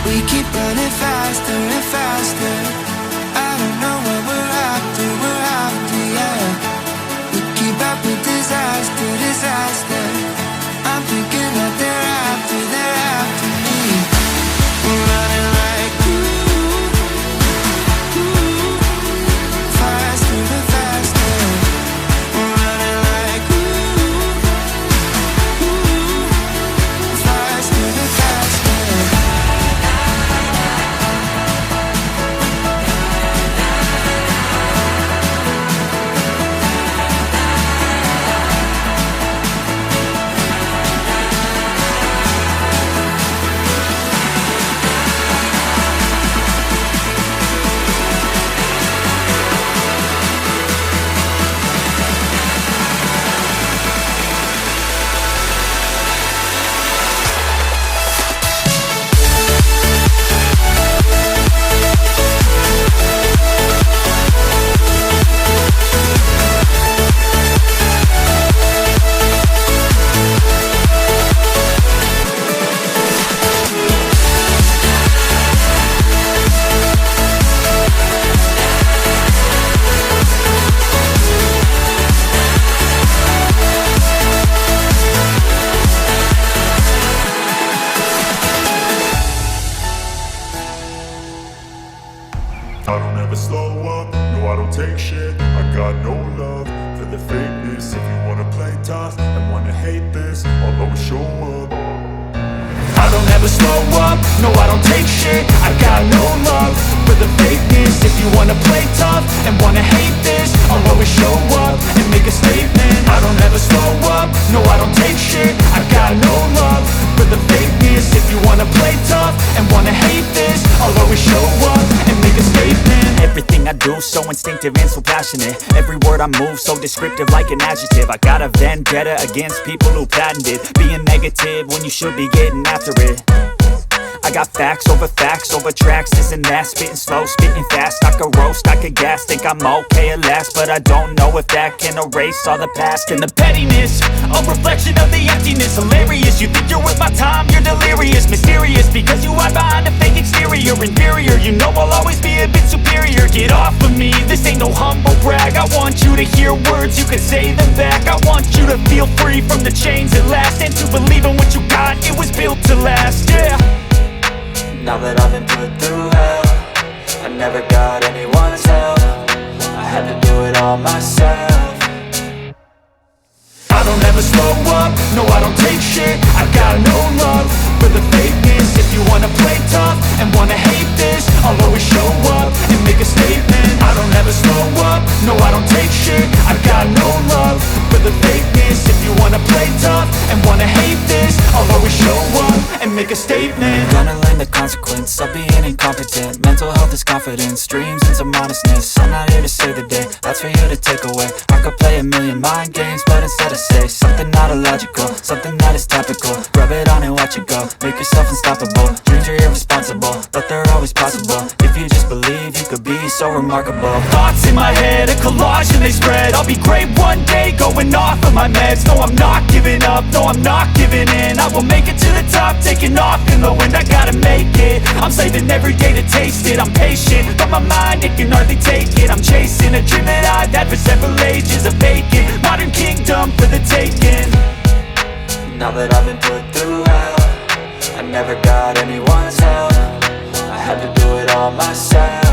We keep running faster and faster. I don't know what we're after, yeah. We keep up with disaster, disaster. I'm thinking that they're after me. We're running like faster and faster. We're running like faster and faster. I don't ever slow up, no I don't take shit. I got no love for the fakeness. If you wanna play tough and wanna hate this, I'll always show up. I don't ever slow up, no I don't take shit. I got no love for the fakeness. If you wanna play tough and wanna hate this, I'll always show up and make a statement. I don't ever slow up, no I don't take shit. I got no love for the fakeness. If you wanna play passionate. Every word I move so descriptive like an adjective. I got a vendetta against people who patented being negative when you should be getting after it. I got facts over tracks, this and that. Spitting slow, spitting fast, I could roast, I could gas. Think I'm okay at last, but I don't know if that can erase all the past. And the pettiness, a reflection of the emptiness. Hilarious, you think you're worth my time, you're delirious. Mysterious, because you hide behind a fake exterior. Inferior, you know I'll always be a bit superior. Get off of me, this ain't no humble brag. I want you to hear words, you can say them back. I want you to feel free from the chains at last, and to believe in what you got, it was built to last, yeah. Now that I've been put through hell, I never got anyone's help. I had to do it all myself. I don't ever slow up, no I don't take shit. I got no love for the fakeness. If you wanna play tough and wanna hate this, I'll always show up and make a statement. I don't ever slow up, no I don't take shit. I got no love for the fakeness. If you wanna play tough and wanna hate this, I'll always show up and make a statement. Gonna learn the consequence of being incompetent. Mental health is confidence, dreams and some honestness. I'm not here to save the day, that's for you to take away. I could play a million mind games, but instead I say something not illogical, something that is topical. Rub it on and watch it go, make yourself unstoppable. Dreams are irresponsible, but they're always possible. If you just believe, you could be so remarkable. Thoughts in my head, a collage and they spread. I'll be great one day, going off of my meds. No, I'm not giving up, no, I'm not giving in. I will make it to the top, taking off in the wind. I gotta make it, I'm saving every day to taste it. I'm patient, but my mind, it can hardly take it. I'm chasing a dream that I've had for several ages. A vacant, modern kingdom for the taking. Now that I've been put through hell, I never got anyone's help. I had to do it all myself.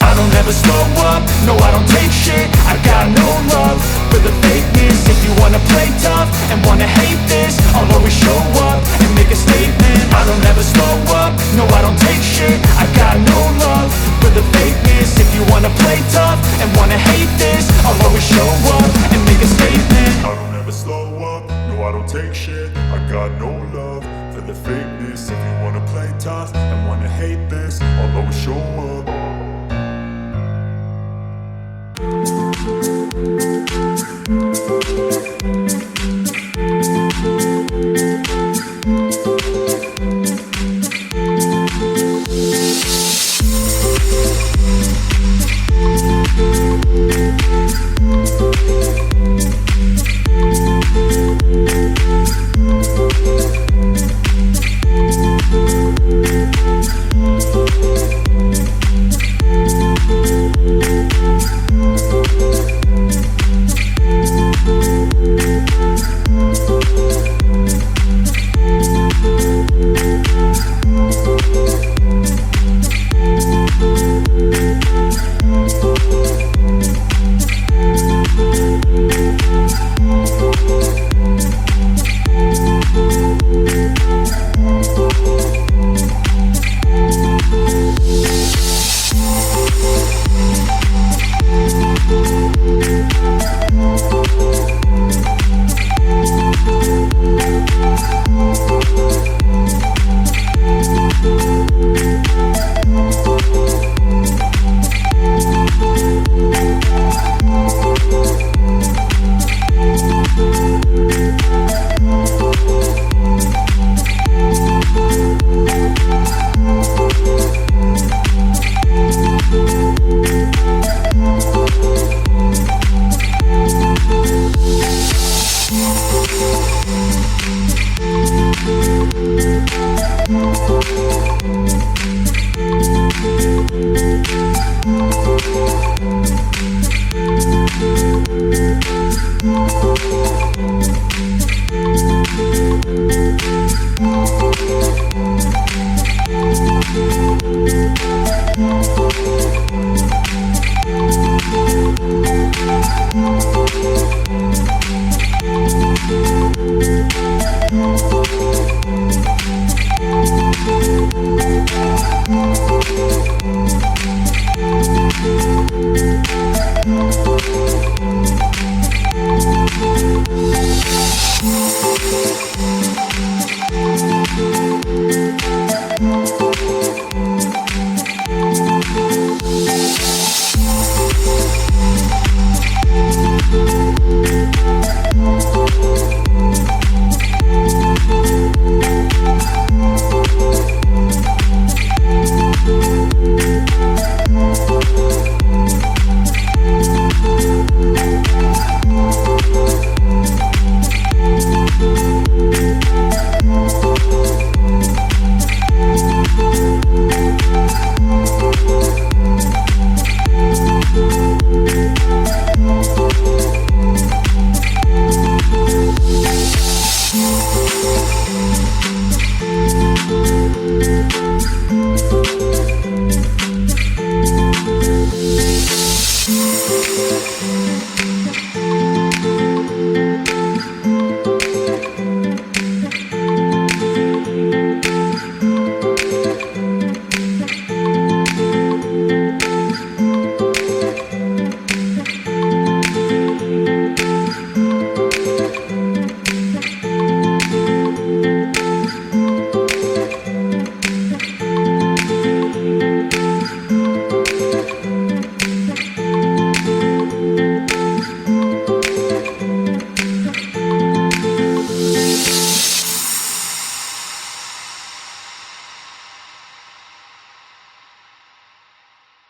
I don't ever slow up, no I don't take shit. I got no love for the fakeness. If you wanna play tough and wanna hate this, I'll always show up and make a statement. I don't ever slow up, no I don't take shit. I got no love for the fakeness. If you wanna play tough and wanna hate this, I'll always show up and make a statement. I don't ever slow up, no I don't take shit. I got no love for the fakeness. If you wanna play tough and wanna hate this, I'll always show up.